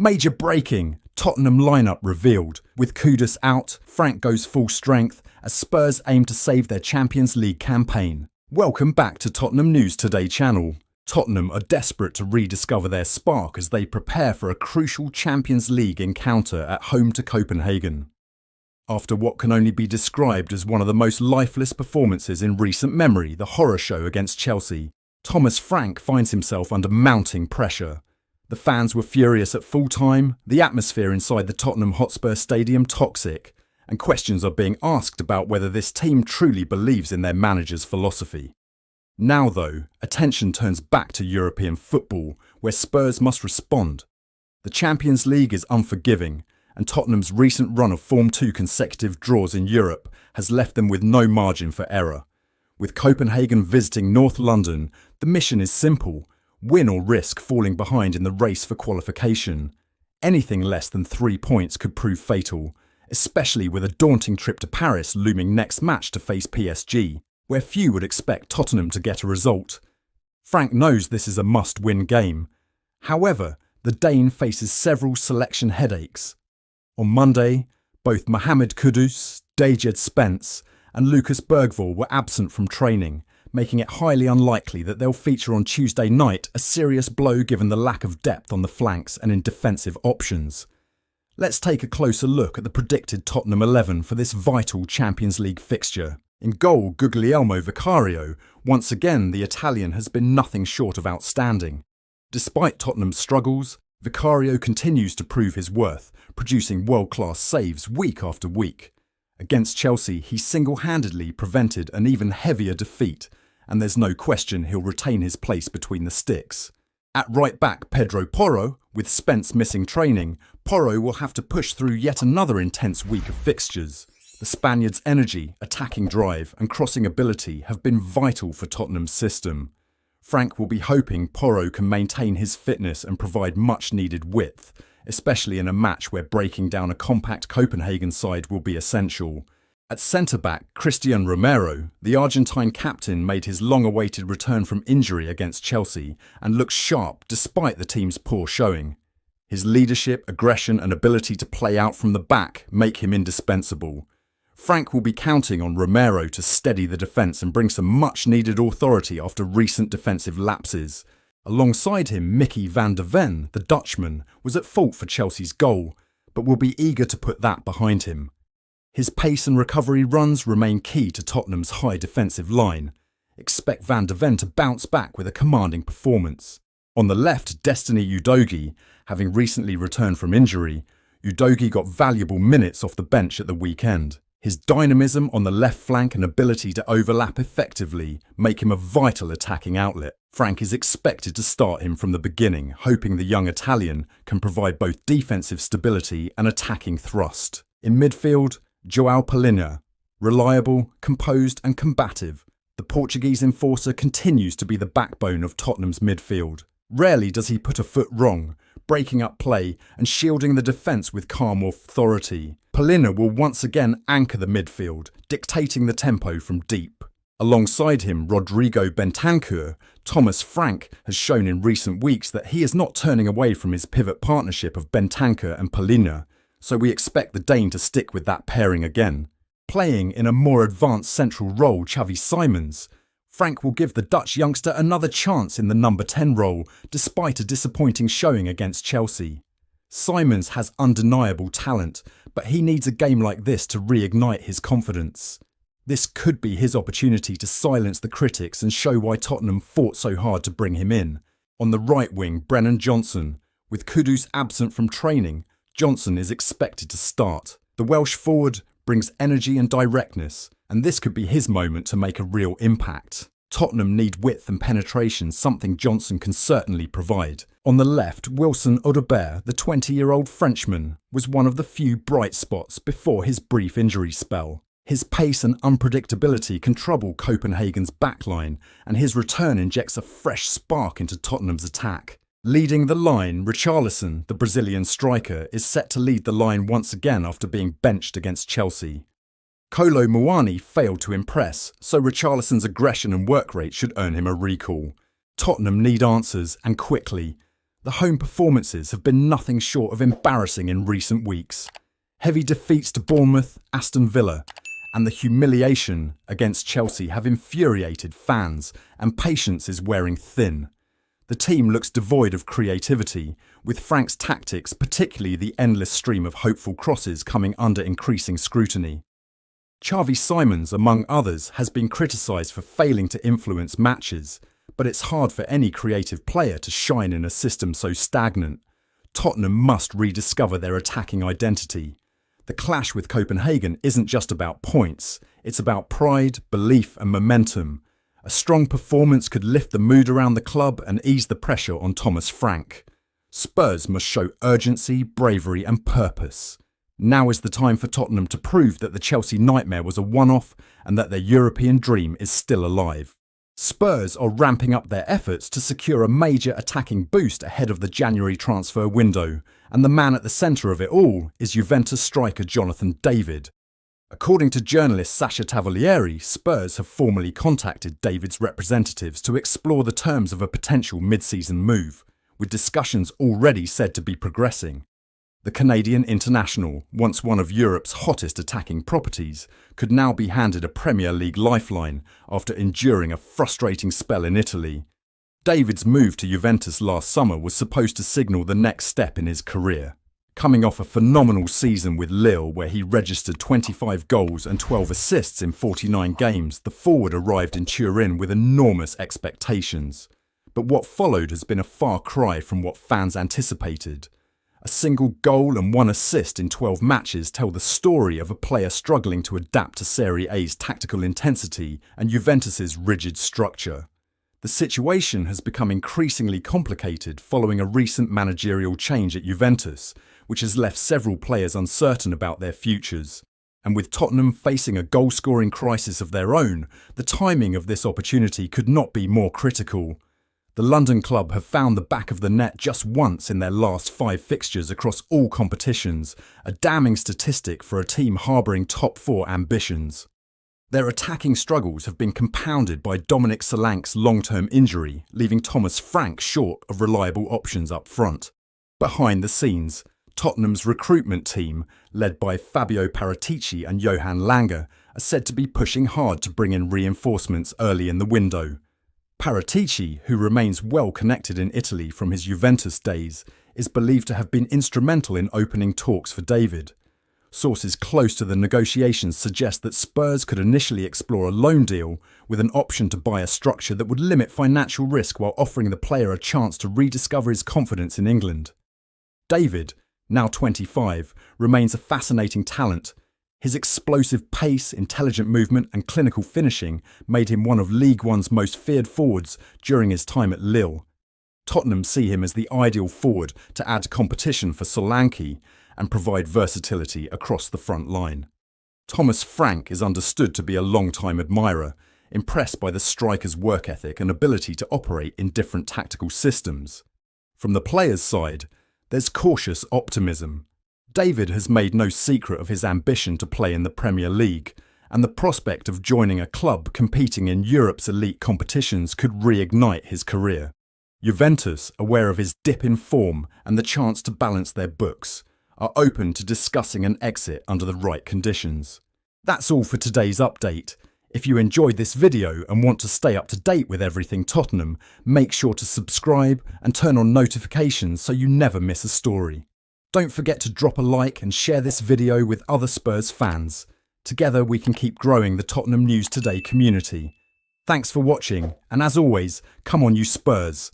Major breaking, Tottenham lineup revealed. With Kudus out, Frank goes full strength as Spurs aim to save their Champions League campaign. Welcome back to Tottenham News Today channel. Tottenham are desperate to rediscover their spark as they prepare for a crucial Champions League encounter at home to Copenhagen. After what can only be described as one of the most lifeless performances in recent memory, the horror show against Chelsea, Thomas Frank finds himself under mounting pressure. The fans were furious at full-time, the atmosphere inside the Tottenham Hotspur Stadium toxic, and questions are being asked about whether this team truly believes in their manager's philosophy. Now though, attention turns back to European football, where Spurs must respond. The Champions League is unforgiving, and Tottenham's recent run of Form 2 consecutive draws in Europe has left them with no margin for error. With Copenhagen visiting North London, the mission is simple: win or risk falling behind in the race for qualification. Anything less than 3 points could prove fatal, especially with a daunting trip to Paris looming next match to face PSG, where few would expect Tottenham to get a result. Frank knows this is a must-win game. However, the Dane faces several selection headaches. On Monday, both Mohamed Kudus, Dejed Spence and Lucas Bergvall were absent from training, making it highly unlikely that they'll feature on Tuesday night, a serious blow given the lack of depth on the flanks and in defensive options. Let's take a closer look at the predicted Tottenham 11 for this vital Champions League fixture. In goal, Guglielmo Vicario. Once again, the Italian has been nothing short of outstanding. Despite Tottenham's struggles, Vicario continues to prove his worth, producing world-class saves week after week. Against Chelsea, he single-handedly prevented an even heavier defeat, and there's no question he'll retain his place between the sticks. At right-back Pedro Porro, with Spence missing training, Porro will have to push through yet another intense week of fixtures. The Spaniard's energy, attacking drive and crossing ability have been vital for Tottenham's system. Frank will be hoping Porro can maintain his fitness and provide much-needed width, especially in a match where breaking down a compact Copenhagen side will be essential. At centre-back, Cristian Romero, the Argentine captain, made his long-awaited return from injury against Chelsea and looks sharp despite the team's poor showing. His leadership, aggression and ability to play out from the back make him indispensable. Frank will be counting on Romero to steady the defence and bring some much-needed authority after recent defensive lapses. Alongside him, Mickey van der Ven, the Dutchman, was at fault for Chelsea's goal, but will be eager to put that behind him. His pace and recovery runs remain key to Tottenham's high defensive line. Expect van der Ven to bounce back with a commanding performance. On the left, Destiny Udogie, having recently returned from injury, Udogie got valuable minutes off the bench at the weekend. His dynamism on the left flank and ability to overlap effectively make him a vital attacking outlet. Frank is expected to start him from the beginning, hoping the young Italian can provide both defensive stability and attacking thrust. In midfield, João Palhinha. Reliable, composed and combative, the Portuguese enforcer continues to be the backbone of Tottenham's midfield. Rarely does he put a foot wrong, breaking up play and shielding the defence with calm authority. Palhinha will once again anchor the midfield, dictating the tempo from deep. Alongside him, Rodrigo Bentancur. Thomas Frank has shown in recent weeks that he is not turning away from his pivot partnership of Bentancur and Palhinha, so we expect the Dane to stick with that pairing again. Playing in a more advanced central role, Xavi Simons, Frank will give the Dutch youngster another chance in the number 10 role, despite a disappointing showing against Chelsea. Simons has undeniable talent, but he needs a game like this to reignite his confidence. This could be his opportunity to silence the critics and show why Tottenham fought so hard to bring him in. On the right wing, Brennan Johnson. With Kudus absent from training, Johnson is expected to start. The Welsh forward brings energy and directness, and this could be his moment to make a real impact. Tottenham need width and penetration, something Johnson can certainly provide. On the left, Wilson Odobert, the 20-year-old Frenchman, was one of the few bright spots before his brief injury spell. His pace and unpredictability can trouble Copenhagen's backline, and his return injects a fresh spark into Tottenham's attack. Leading the line, Richarlison, the Brazilian striker, is set to lead the line once again after being benched against Chelsea. Kolo Muani failed to impress, so Richarlison's aggression and work rate should earn him a recall. Tottenham need answers, and quickly. The home performances have been nothing short of embarrassing in recent weeks. Heavy defeats to Bournemouth, Aston Villa, and the humiliation against Chelsea have infuriated fans, and patience is wearing thin. The team looks devoid of creativity, with Frank's tactics, particularly the endless stream of hopeful crosses, coming under increasing scrutiny. Xavi Simons, among others, has been criticised for failing to influence matches, but it's hard for any creative player to shine in a system so stagnant. Tottenham must rediscover their attacking identity. The clash with Copenhagen isn't just about points, it's about pride, belief and momentum. A strong performance could lift the mood around the club and ease the pressure on Thomas Frank. Spurs must show urgency, bravery and purpose. Now is the time for Tottenham to prove that the Chelsea nightmare was a one-off and that their European dream is still alive. Spurs are ramping up their efforts to secure a major attacking boost ahead of the January transfer window, and the man at the centre of it all is Juventus striker Jonathan David. According to journalist Sasha Tavalieri, Spurs have formally contacted David's representatives to explore the terms of a potential mid-season move, with discussions already said to be progressing. The Canadian international, once one of Europe's hottest attacking properties, could now be handed a Premier League lifeline after enduring a frustrating spell in Italy. David's move to Juventus last summer was supposed to signal the next step in his career. Coming off a phenomenal season with Lille, where he registered 25 goals and 12 assists in 49 games, the forward arrived in Turin with enormous expectations. But what followed has been a far cry from what fans anticipated. A single goal and 1 assist in 12 matches tell the story of a player struggling to adapt to Serie A's tactical intensity and Juventus's rigid structure. The situation has become increasingly complicated following a recent managerial change at Juventus, which has left several players uncertain about their futures. And with Tottenham facing a goal-scoring crisis of their own, the timing of this opportunity could not be more critical. The London club have found the back of the net just once in their last 5 fixtures across all competitions, a damning statistic for a team harbouring top 4 ambitions. Their attacking struggles have been compounded by Dominic Solanke's long-term injury, leaving Thomas Frank short of reliable options up front. Behind the scenes, Tottenham's recruitment team, led by Fabio Paratici and Johan Lange, are said to be pushing hard to bring in reinforcements early in the window. Paratici, who remains well connected in Italy from his Juventus days, is believed to have been instrumental in opening talks for David. Sources close to the negotiations suggest that Spurs could initially explore a loan deal with an option to buy a structure that would limit financial risk while offering the player a chance to rediscover his confidence in England. David, now 25, remains a fascinating talent. His explosive pace, intelligent movement and clinical finishing made him one of League One's most feared forwards during his time at Lille. Tottenham see him as the ideal forward to add competition for Solanke and provide versatility across the front line. Thomas Frank is understood to be a long-time admirer, impressed by the striker's work ethic and ability to operate in different tactical systems. From the players' side, there's cautious optimism. David has made no secret of his ambition to play in the Premier League, and the prospect of joining a club competing in Europe's elite competitions could reignite his career. Juventus, aware of his dip in form and the chance to balance their books, are open to discussing an exit under the right conditions. That's all for today's update. If you enjoyed this video and want to stay up to date with everything Tottenham, make sure to subscribe and turn on notifications so you never miss a story. Don't forget to drop a like and share this video with other Spurs fans. Together we can keep growing the Tottenham News Today community. Thanks for watching, and as always, come on you Spurs!